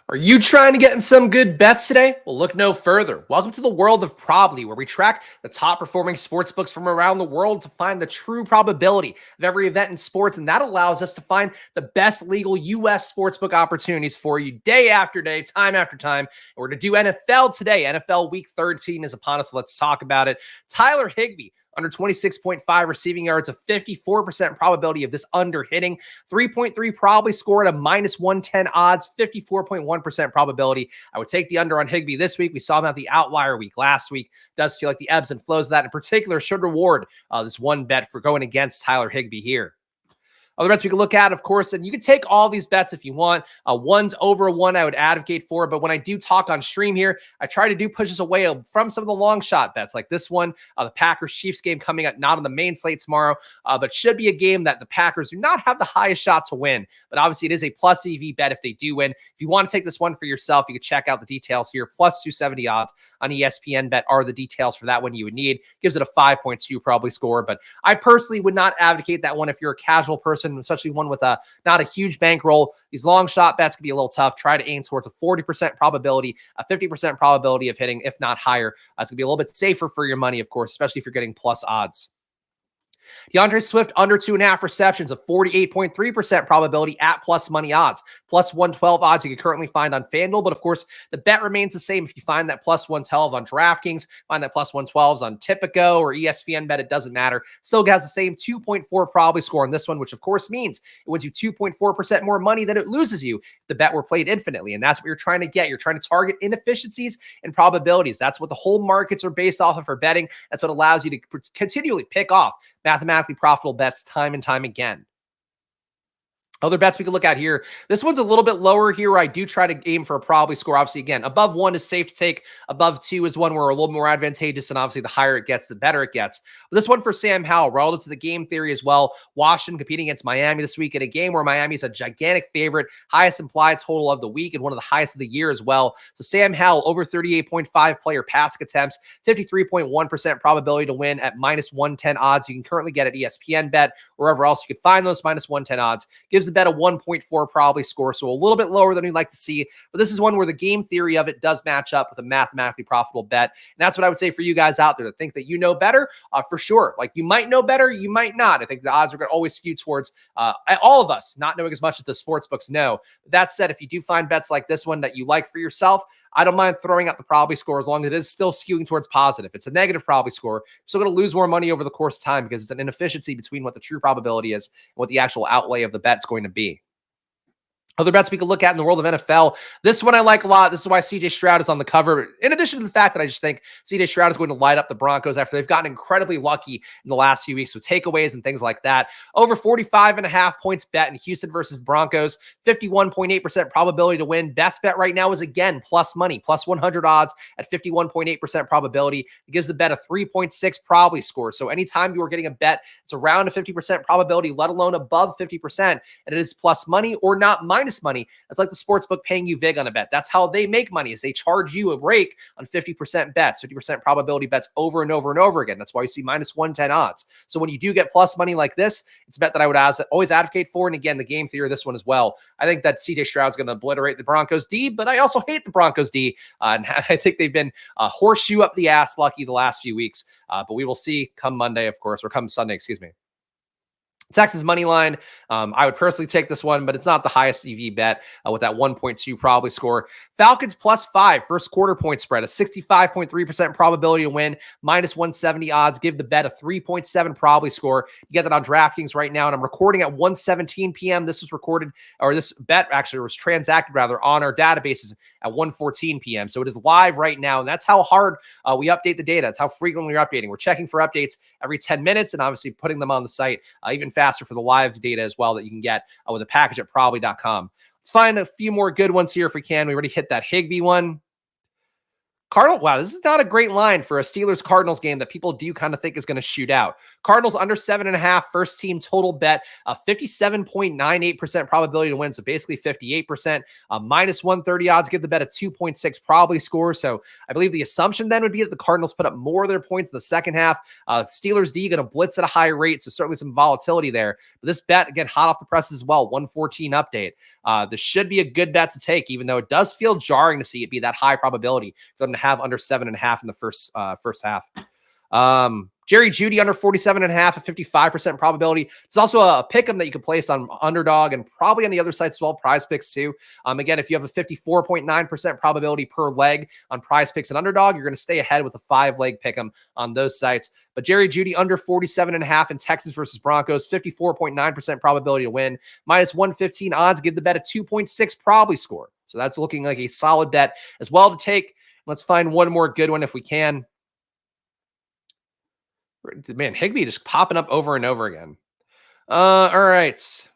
Are you trying to get in some good bets today? Well, look no further. Welcome to the world of Probably, where we track the top performing sports books from around the world to find the true probability of every event in sports. And that allows us to find the best legal U.S. sportsbook opportunities for you day after day, time after time. And we're going to do NFL today. NFL Week 13 is upon us. So let's talk about it. Tyler Higbee, under 26.5 receiving yards, a 54% probability of this under hitting. 3.3 probably score at a minus 110 odds, 54.1% probability. I would take the under on Higbee this week. We saw him have the outlier week last week. Does feel like the ebbs and flows of that in particular should reward this one bet for going against Tyler Higbee here. Other bets we can look at, of course, and you can take all these bets if you want. One's over a one, I would advocate for. But when I do talk on stream here, I try to do pushes away from some of the long shot bets like this one, the Packers-Chiefs game coming up, not on the main slate tomorrow, but should be a game that the Packers do not have the highest shot to win. But obviously, it is a plus EV bet if they do win. If you want to take this one for yourself, you can check out the details here. Plus 270 odds on ESPN bet are the details for that one you would need. Gives it a 5.2 probably score. But I personally would not advocate that one if you're a casual person, especially one with not a huge bankroll. These long shot bets can be a little tough. Try to aim towards a 40% probability, a 50% probability of hitting, if not higher. It's going to be a little bit safer for your money, of course, especially if you're getting plus odds. DeAndre Swift under 2.5 receptions, a 48.3% probability at plus money odds. Plus 112 odds you can currently find on FanDuel. But of course, the bet remains the same. If you find that plus 112 on DraftKings, find that plus 112s on Tipico or ESPN bet, it doesn't matter. Still has the same 2.4 probably score on this one, which of course means it wins you 2.4% more money than it loses you if the bet were played infinitely. And that's what you're trying to get. You're trying to target inefficiencies and probabilities. That's what the whole markets are based off of for betting. That's what allows you to continually pick off mathematically profitable bets time and time again. Other bets we can look at here. This one's a little bit lower here where I do try to aim for a probably score. Obviously, again, above one is safe to take. Above two is one where a little more advantageous. And obviously, the higher it gets, the better it gets. But this one for Sam Howell, relative to the game theory as well. Washington competing against Miami this week in a game where Miami is a gigantic favorite. Highest implied total of the week and one of the highest of the year as well. So Sam Howell, over 38.5 player passing attempts, 53.1% probability to win at minus 110 odds. You can currently get at ESPN bet, wherever else you could find those minus 110 odds. Gives the bet a 1.4 probably score, so a little bit lower than we'd like to see. But this is one where the game theory of it does match up with a mathematically profitable bet. And that's what I would say for you guys out there that think that you know better, for sure. Like you might know better, you might not. I think the odds are going to always skew towards all of us not knowing as much as the sports books know. But that said, if you do find bets like this one that you like for yourself, I don't mind throwing out the probably score as long as it is still skewing towards positive. It's a negative probably score. You're still going to lose more money over the course of time because it's an inefficiency between what the true probability is and what the actual outlay of the bet's going to be. Other bets we could look at in the world of NFL. This one I like a lot. This is why CJ Stroud is on the cover. In addition to the fact that I just think CJ Stroud is going to light up the Broncos after they've gotten incredibly lucky in the last few weeks with takeaways and things like that. Over 45.5 points bet in Houston versus Broncos. 51.8% probability to win. Best bet right now is again plus money, plus 100 odds at 51.8% probability. It gives the bet a 3.6 probably score. So anytime you are getting a bet, it's around a 50% probability, let alone above 50%, and it is plus money or not minus money. That's like the sports book paying you vig on a bet. That's how they make money, is they charge you a rake on 50% bets, 50% probability bets over and over and over again. That's why you see minus 110 odds. So when you do get plus money like this, it's a bet that I would always advocate for. And again, the game theory of this one as well. I think that CJ Stroud's going to obliterate the Broncos D, but I also hate the Broncos D. And I think they've been horseshoe up the ass lucky the last few weeks. But we will see come Monday, of course, or come Sunday, excuse me. Texas money line. I would personally take this one, but it's not the highest EV bet with that 1.2 probably score. Falcons +5 first quarter point spread, a 65.3% probability to win, minus 170 odds. Give the bet a 3.7 probably score. You get that on DraftKings right now, and I'm recording at 1:17 p.m. This was recorded, or this bet actually was transacted rather on our databases at 1:14 p.m. So it is live right now, and that's how hard we update the data. That's how frequently we're updating. We're checking for updates every 10 minutes and obviously putting them on the site even faster for the live data as well that you can get with a package at probably.com. Let's find a few more good ones here if we can. We already hit that Higbee one. Wow, this is not a great line for a Steelers-Cardinals game that people do kind of think is going to shoot out. Cardinals under 7.5, first team total bet, 57.98% probability to win, so basically 58%. Minus 130 odds give the bet a 2.6 probably score. So I believe the assumption then would be that the Cardinals put up more of their points in the second half. Steelers D going to blitz at a high rate, so certainly some volatility there. But this bet, again, hot off the press as well, 114 update. This should be a good bet to take, even though it does feel jarring to see it be that high probability for them to have under 7.5 in the first half. Jerry Jeudy under 47.5, a 55% probability. There's also a pick 'em that you can place on Underdog and probably on the other sites as well, Prize Picks too. Again, if you have a 54.9% probability per leg on Prize Picks and Underdog, you're going to stay ahead with a 5-leg pick 'em on those sites. But Jerry Jeudy under 47.5 in Texas versus Broncos, 54.9% probability to win. Minus 115 odds give the bet a 2.6 probably score. So that's looking like a solid bet as well to take. Let's find one more good one if we can. Man, Higbee just popping up over and over again. All right.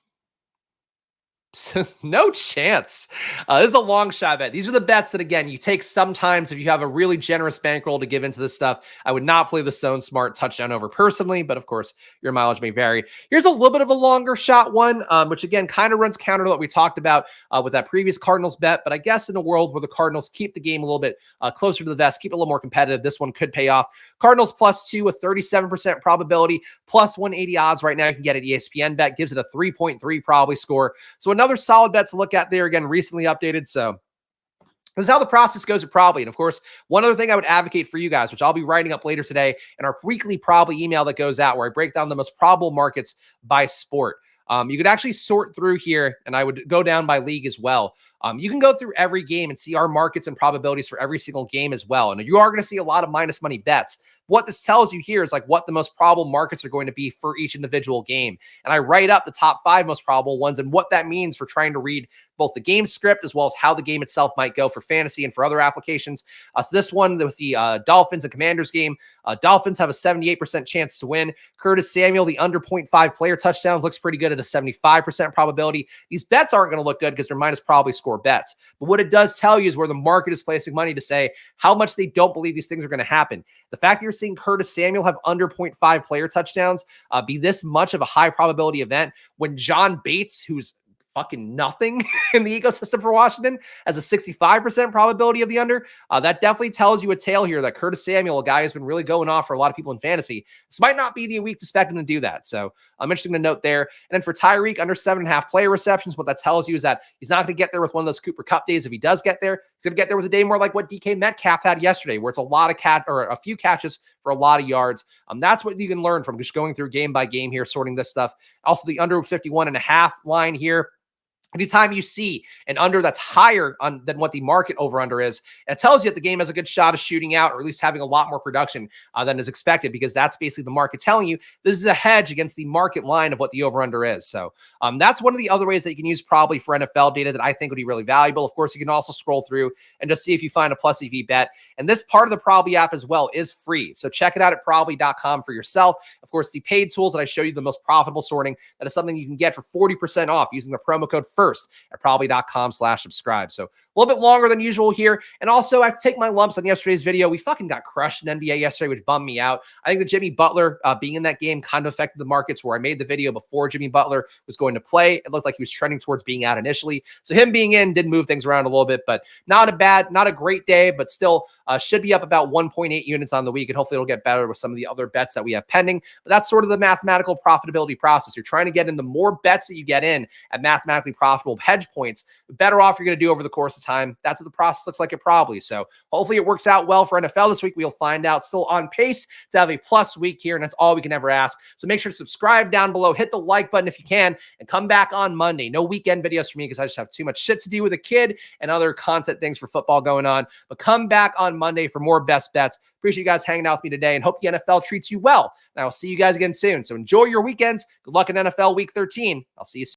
No chance. This is a long shot bet. These are the bets that, again, you take sometimes if you have a really generous bankroll to give into this stuff. I would not play the Stone Smart touchdown over personally, but of course, your mileage may vary. Here's a little bit of a longer shot one, which again kind of runs counter to what we talked about with that previous Cardinals bet. But I guess in a world where the Cardinals keep the game a little bit closer to the vest, keep it a little more competitive, this one could pay off. Cardinals +2, a 37% probability, plus 180 odds right now. You can get an ESPN bet, gives it a 3.3 probably score. So another solid bet to look at there, again, recently updated. So this is how the process goes at Probably. And of course, one other thing I would advocate for you guys, which I'll be writing up later today in our weekly Probably email that goes out, where I break down the most probable markets by sport. You could actually sort through here, and I would go down by league as well. You can go through every game and see our markets and probabilities for every single game as well. And you are going to see a lot of minus money bets. What this tells you here is like what the most probable markets are going to be for each individual game. And I write up the top 5 most probable ones and what that means for trying to read both the game script as well as how the game itself might go for fantasy and for other applications. So this one with the Dolphins and Commanders game, Dolphins have a 78% chance to win. Curtis Samuel, the under 0.5 player touchdowns, looks pretty good at a 75% probability. These bets aren't going to look good because they're minus probably score bets. But what it does tell you is where the market is placing money to say how much they don't believe these things are going to happen. The fact that you're seeing Curtis Samuel have under 0.5 player touchdowns be this much of a high probability event when John Bates, who's fucking nothing in the ecosystem for Washington, has a 65% probability of the under. That definitely tells you a tale here that Curtis Samuel, a guy who's been really going off for a lot of people in fantasy, this might not be the week to expect him to do that. So I'm interested to note there. And then for Tyreek, under 7.5 player receptions, what that tells you is that he's not going to get there with one of those Cooper Cup days. If he does get there, he's going to get there with a day more like what DK Metcalf had yesterday, where it's a lot of a few catches for a lot of yards. That's what you can learn from just going through game by game here, sorting this stuff. Also, the under 51.5 line here. Anytime you see an under that's higher than what the market over-under is, it tells you that the game has a good shot of shooting out, or at least having a lot more production than is expected, because that's basically the market telling you this is a hedge against the market line of what the over-under is. So that's one of the other ways that you can use Probably for NFL data that I think would be really valuable. Of course, you can also scroll through and just see if you find a plus EV bet. And this part of the Probably app as well is free. So check it out at probably.com for yourself. Of course, the paid tools that I show you, the most profitable sorting, that is something you can get for 40% off using the promo code FIRST at probably.com/subscribe. So a little bit longer than usual here. And also, I have to take my lumps on yesterday's video. We fucking got crushed in NBA yesterday, which bummed me out. I think that Jimmy Butler being in that game kind of affected the markets, where I made the video before Jimmy Butler was going to play. It looked like he was trending towards being out initially. So him being in did move things around a little bit, but not a great day, but still should be up about 1.8 units on the week. And hopefully it'll get better with some of the other bets that we have pending. But that's sort of the mathematical profitability process. You're trying to get in the more bets that you get in at mathematically profitable hedge points, the better off you're going to do over the course of time. That's what the process looks like at Probably. So hopefully it works out well for NFL this week. We'll find out. Still on pace to have a plus week here, and that's all we can ever ask. So make sure to subscribe down below, hit the like button if you can, and come back on Monday. No weekend videos for me because I just have too much shit to do with a kid and other content things for football going on. But come back on Monday for more best bets. Appreciate you guys hanging out with me today, and hope the NFL treats you well. And I will see you guys again soon. So enjoy your weekends. Good luck in NFL Week 13. I'll see you soon.